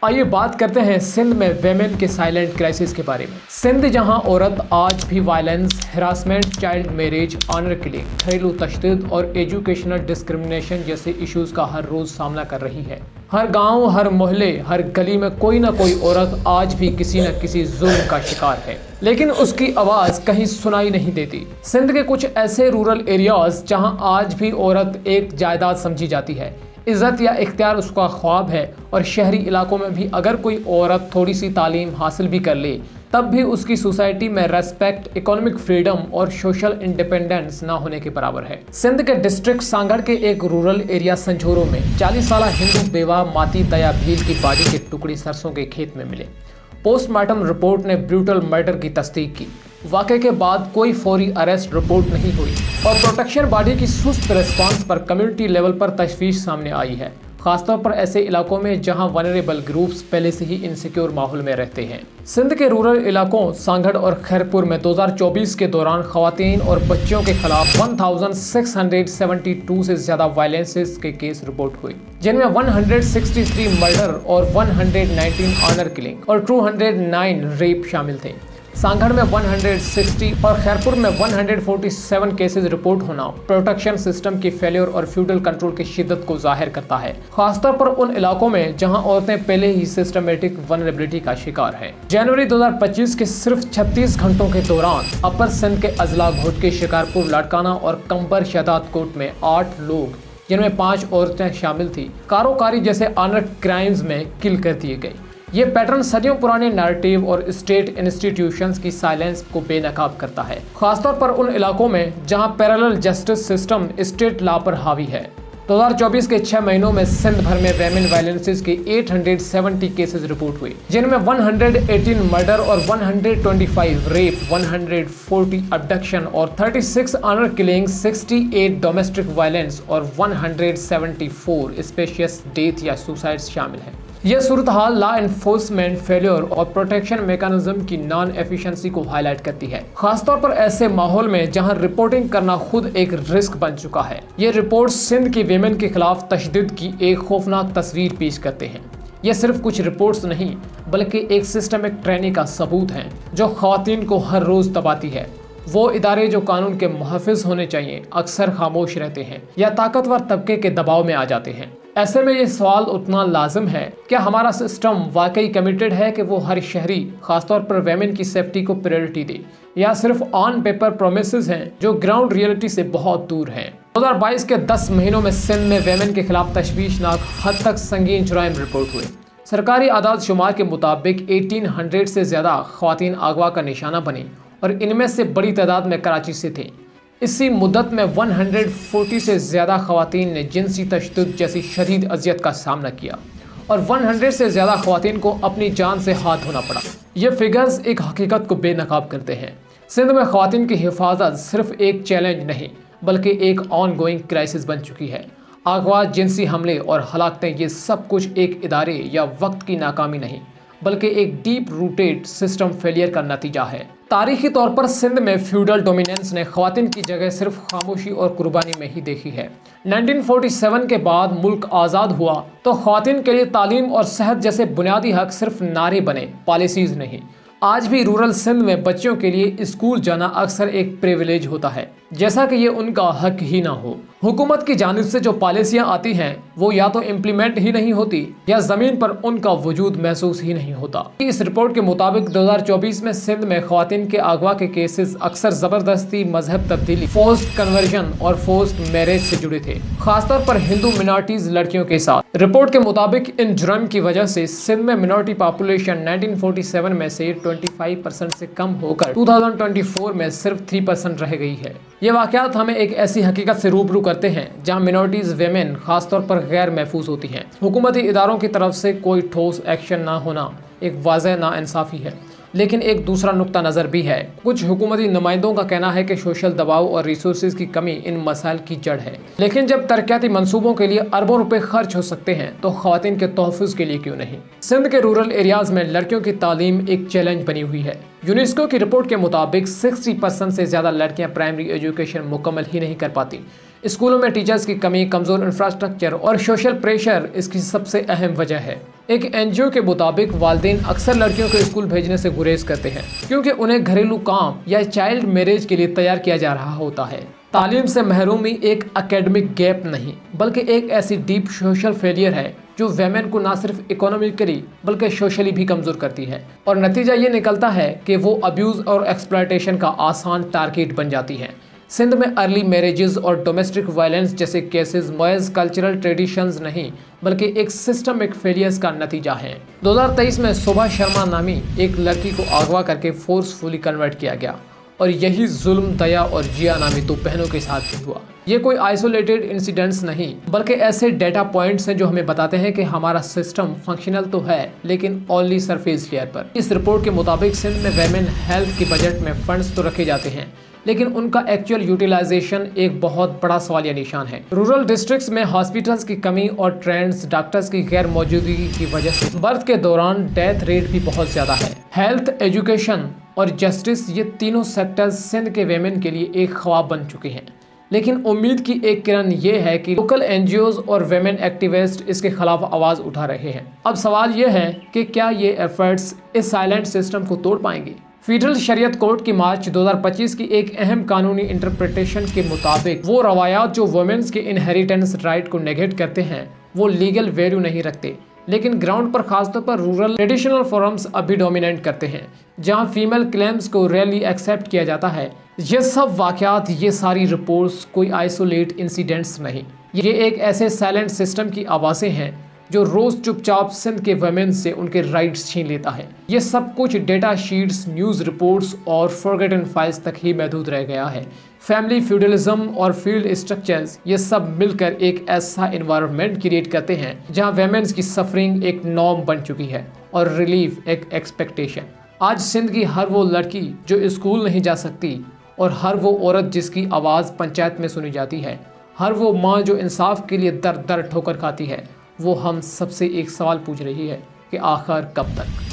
آئیے بات کرتے ہیں سندھ میں ویمن کے سائلنٹ کرائسس کے بارے میں۔ سندھ جہاں عورت آج بھی violence, harassment, child marriage, honour killing, گھریلو تشدد اور ایجوکیشنل ڈسکرمنیشن جیسے ایشوز کا ہر روز سامنا کر رہی ہے۔ ہر گاؤں، ہر محلے، ہر گلی میں کوئی نہ کوئی عورت آج بھی کسی نہ کسی ظلم کا شکار ہے، لیکن اس کی آواز کہیں سنائی نہیں دیتی۔ سندھ کے کچھ ایسے رورل ایریاز جہاں آج بھی عورت ایک جائیداد سمجھی جاتی ہے، عزت یا اختیار اس کا خواب ہے، اور شہری علاقوں میں بھی اگر کوئی عورت تھوڑی سی تعلیم حاصل بھی کر لے تب بھی اس کی سوسائٹی میں ریسپیکٹ، اکنامک فریڈم اور سوشل انڈیپینڈنس نہ ہونے کے برابر ہے۔ سندھ کے ڈسٹرکٹ سانگڑ کے ایک رورل ایریا سنجھورو میں 40 سالہ ہندو بیوہ ماتی دیا بھیل کی باڈی کے ٹکڑے سرسوں کے کھیت میں ملے۔ پوسٹ مارٹم رپورٹ نے بریوٹل مرڈر کی تصدیق کی۔ واقعے کے بعد کوئی فوری اریسٹ رپورٹ نہیں ہوئی اور پروٹیکشن باڈی کی سست ریسپانس پر کمیونٹی لیول پر تشویش سامنے آئی ہے، خاص طور پر ایسے علاقوں میں جہاں ونریبل گروپس پہلے سے ہی انسیکیور ماحول میں رہتے ہیں۔ سندھ کے رورل علاقوں سانگڑ اور خیرپور میں 2024 کے دوران خواتین اور بچوں کے خلاف 1672 سے زیادہ وائلنس کے کیس رپورٹ ہوئے، جن میں 163 مرڈر اور 119 آنر کلنگ اور 209 ریپ شامل تھے۔ سانگڑ میں 160 اور خیرپور میں 147 کیسز رپورٹ ہونا پروٹیکشن سسٹم کی فیلیور اور فیوڈل کنٹرول کی شدت کو ظاہر کرتا ہے، خاص طور پر ان علاقوں میں جہاں عورتیں پہلے ہی سسٹمیٹک ونریبلٹی کا شکار ہیں۔ جنوری 2025 کے صرف 36 گھنٹوں کے دوران اپر سندھ کے اضلاع گھوٹکے، شکارپور، لاڑکانہ اور کمبر شہداد کوٹ میں 8 لوگ، جن میں 5 عورتیں شامل تھیں، کاروکاری جیسے آنر کرائمز میں کل کر دیے گئے۔ یہ پیٹرن صدیوں پرانے نیریٹیو اور اسٹیٹ انسٹیٹیوشنز کی سائلنس کو بے نقاب کرتا ہے، خاص طور پر ان علاقوں میں جہاں پیرالل جسٹس سسٹم اسٹیٹ لا پر حاوی ہے۔ 2024 کے 6 مہینوں میں سندھ بھر میں ویمن وائلنس کے 870 کیسز رپورٹ ہوئے، جن میں 118 مرڈر اور 125 ریپ، 140 ابڈکشن اور 36 آنر کلنگ، 68 ڈومیسٹک وائلنس اور 174 اسپیشیس ڈیتھ یا سوسائڈز شامل ہیں۔ یہ صورتحال لا انفورسمنٹ فیلیور اور پروٹیکشن میکانزم کی نان ایفیشنسی کو ہائی لائٹ کرتی ہے، خاص طور پر ایسے ماحول میں جہاں رپورٹنگ کرنا خود ایک رسک بن چکا ہے۔ یہ رپورٹ سندھ کی ویمن کے خلاف تشدد کی ایک خوفناک تصویر پیش کرتے ہیں۔ یہ صرف کچھ رپورٹس نہیں بلکہ ایک سسٹمک ٹریننگ کا ثبوت ہے جو خواتین کو ہر روز دباتی ہے۔ وہ ادارے جو قانون کے محافظ ہونے چاہیے اکثر خاموش رہتے ہیں یا طاقتور طبقے کے دباؤ میں آ جاتے ہیں۔ ایسے میں یہ سوال اٹھنا لازم ہے، کیا ہمارا سسٹم واقعی کمیٹڈ ہے کہ وہ ہر شہری، خاص طور پر ویمن کی سیفٹی کو پریورٹی دے، یا صرف آن پیپر پرومیسز ہیں جو گراؤنڈ ریئلٹی سے بہت دور ہیں؟ 2022 کے 10 مہینوں میں سندھ میں ویمن کے خلاف تشویشناک حد تک سنگین جرائم رپورٹ ہوئے۔ سرکاری اعداد شمار کے مطابق 1800 سے زیادہ خواتین اغوا کا نشانہ بنیں اور ان میں سے بڑی تعداد میں کراچی سے تھیں۔ اسی مدت میں 140 سے زیادہ خواتین نے جنسی تشدد جیسی شدید اذیت کا سامنا کیا اور 100 سے زیادہ خواتین کو اپنی جان سے ہاتھ دھونا پڑا۔ یہ فگرز ایک حقیقت کو بے نقاب کرتے ہیں۔ سندھ میں خواتین کی حفاظت صرف ایک چیلنج نہیں بلکہ ایک آن گوئنگ کرائسس بن چکی ہے۔ اغوا، جنسی حملے اور ہلاکتیں، یہ سب کچھ ایک ادارے یا وقت کی ناکامی نہیں بلکہ ایک ڈیپ روٹیڈ سسٹم فیلئر کا نتیجہ ہے۔ تاریخی طور پر سندھ میں فیوڈل ڈومیننس نے خواتین کی جگہ صرف خاموشی اور قربانی میں ہی دیکھی ہے۔ 1947 کے بعد ملک آزاد ہوا تو خواتین کے لیے تعلیم اور صحت جیسے بنیادی حق صرف نعرے بنے، پالیسیز نہیں۔ آج بھی رورل سندھ میں بچوں کے لیے اسکول جانا اکثر ایک پریویلیج ہوتا ہے، جیسا کہ یہ ان کا حق ہی نہ ہو۔ حکومت کی جانب سے جو پالیسیاں آتی ہیں وہ یا تو امپلیمنٹ ہی نہیں ہوتی یا زمین پر ان کا وجود محسوس ہی نہیں ہوتا۔ اس رپورٹ کے مطابق 2024 میں سندھ میں خواتین کے اغوا کے کیسز اکثر زبردستی، مذہب تبدیلی، فورسڈ کنورژن اور فورسڈ میرج سے جڑے تھے، خاص طور پر ہندو منارٹیز لڑکیوں کے ساتھ۔ رپورٹ کے مطابق ان جرائم کی وجہ سے سندھ میں منارٹی پاپولیشن 1947 میں سے 25% سے کم ہو کر 2024 میں صرف 3% رہ گئی ہے۔ یہ واقعات ہمیں ایک ایسی حقیقت سے روبرو کرتے ہیں جہاں منارٹیز ویمن خاص طور پر غیر محفوظ ہوتی ہیں۔ حکومتی اداروں کی طرف سے کوئی ٹھوس ایکشن نہ ہونا ایک واضح ناانصافی ہے، لیکن ایک دوسرا نقطہ نظر بھی ہے۔ کچھ حکومتی نمائندوں کا کہنا ہے کہ سوشل دباؤ اور ریسورسز کی کمی ان مسائل کی جڑ ہے، لیکن جب ترقیاتی منصوبوں کے لیے اربوں روپے خرچ ہو سکتے ہیں تو خواتین کے تحفظ کے لیے کیوں نہیں؟ سندھ کے رورل ایریاز میں لڑکیوں کی تعلیم ایک چیلنج بنی ہوئی ہے۔ یونیسکو کی رپورٹ کے مطابق 60% سے زیادہ لڑکیاں پرائمری ایجوکیشن مکمل ہی نہیں کر پاتی۔ اسکولوں میں ٹیچرز کی کمی، کمزور انفراسٹرکچر اور سوشل پریشر اس کی سب سے اہم وجہ ہے۔ ایک NGO کے مطابق والدین اکثر لڑکیوں کو اسکول بھیجنے سے گریز کرتے ہیں کیونکہ انہیں گھریلو کام یا چائلڈ میرج کے لیے تیار کیا جا رہا ہوتا ہے۔ تعلیم سے محرومی ایک اکیڈمک گیپ نہیں بلکہ ایک ایسی ڈیپ سوشل فیلئر ہے جو ویمن کو نہ صرف اکنامکلی بلکہ سوشلی بھی کمزور کرتی ہے، اور نتیجہ یہ نکلتا ہے کہ وہ ابیوز اور ایکسپلائٹیشن کا آسان ٹارگیٹ بن جاتی ہیں۔ سندھ میں ارلی میرجز اور ڈومیسٹک وائلنس جیسے کیسز محض کلچرل ٹریڈیشنز نہیں بلکہ ایک سسٹمک فیلیئرز کا نتیجہ ہیں۔ 2023 میں صبح شرما نامی ایک لڑکی کو اغوا کر کے فورسفلی کنورٹ کیا گیا، اور یہی ظلم دیا اور جیا نامی دو بہنوں کے ساتھ بھی ہوا۔ یہ کوئی آئسولیٹڈ انسیڈنٹس نہیں بلکہ ایسے ڈیٹا پوائنٹس ہیں جو ہمیں بتاتے ہیں کہ ہمارا سسٹم فنکشنل تو ہے لیکن اونلی سرفیس لیئر پر۔ اس رپورٹ کے مطابق سندھ میں ویمن ہیلتھ کی بجٹ میں فنڈز تو رکھے جاتے ہیں لیکن ان کا ایکچوئل یوٹیلائزیشن ایک بہت بڑا سوالیہ نشان ہے۔ رورل ڈسٹرکٹس میں ہاسپٹلز کی کمی اور ٹرینڈز ڈاکٹرز کی غیر موجودگی کی وجہ سے برتھ کے دوران ڈیتھ ریٹ بھی بہت زیادہ ہے۔ ہیلتھ، ایجوکیشن اور جسٹس، یہ تینوں سیکٹرز سندھ کے ویمن کے لیے ایک خواب بن چکے ہیں، لیکن امید کی ایک کرن یہ ہے کہ لوکل NGOز اور ویمن ایکٹیوسٹ اس کے خلاف آواز اٹھا رہے ہیں۔ اب سوال یہ ہے کہ کیا یہ ایفرٹس اس سائلنٹ سسٹم کو توڑ پائیں گے؟ فیڈرل شریعت کورٹ کی مارچ 2025 کی ایک اہم قانونی انٹرپریٹیشن کے مطابق وہ روایات جو وومنز کے انہیریٹنس رائٹ کو نیگیٹ کرتے ہیں وہ لیگل ویلیو نہیں رکھتے، لیکن گراؤنڈ پر خاص طور پر رورل ٹریڈیشنل فارمز اب بھی ڈومیننٹ کرتے ہیں جہاں فیمیل کلیمز کو ریئرلی ایکسیپٹ کیا جاتا ہے۔ یہ سب واقعات، یہ ساری رپورٹس کوئی آئسولیٹ انسیڈنٹس نہیں، یہ ایک ایسے سائلنٹ سسٹم کی آوازیں ہیں جو روز چپ چاپ سندھ کے ویمن سے ان کے رائٹس چھین لیتا ہے۔ یہ سب کچھ ڈیٹا شیٹس، نیوز رپورٹس اور فارگٹن فائلز تک ہی محدود رہ گیا ہے۔ فیملی فیوڈلزم اور فیلڈ اسٹرکچرز، یہ سب مل کر ایک ایسا انوائرمنٹ کریٹ کرتے ہیں جہاں ویمنز کی سفرنگ ایک نارم بن چکی ہے اور ریلیف ایک ایکسپیکٹیشن۔ آج سندھ کی ہر وہ لڑکی جو اسکول نہیں جا سکتی، اور ہر وہ عورت جس کی آواز پنچایت میں سنی جاتی ہے، ہر وہ ماں جو انصاف کے لیے در در ٹھوکر کھاتی ہے، وہ ہم سب سے ایک سوال پوچھ رہی ہے کہ آخر کب تک؟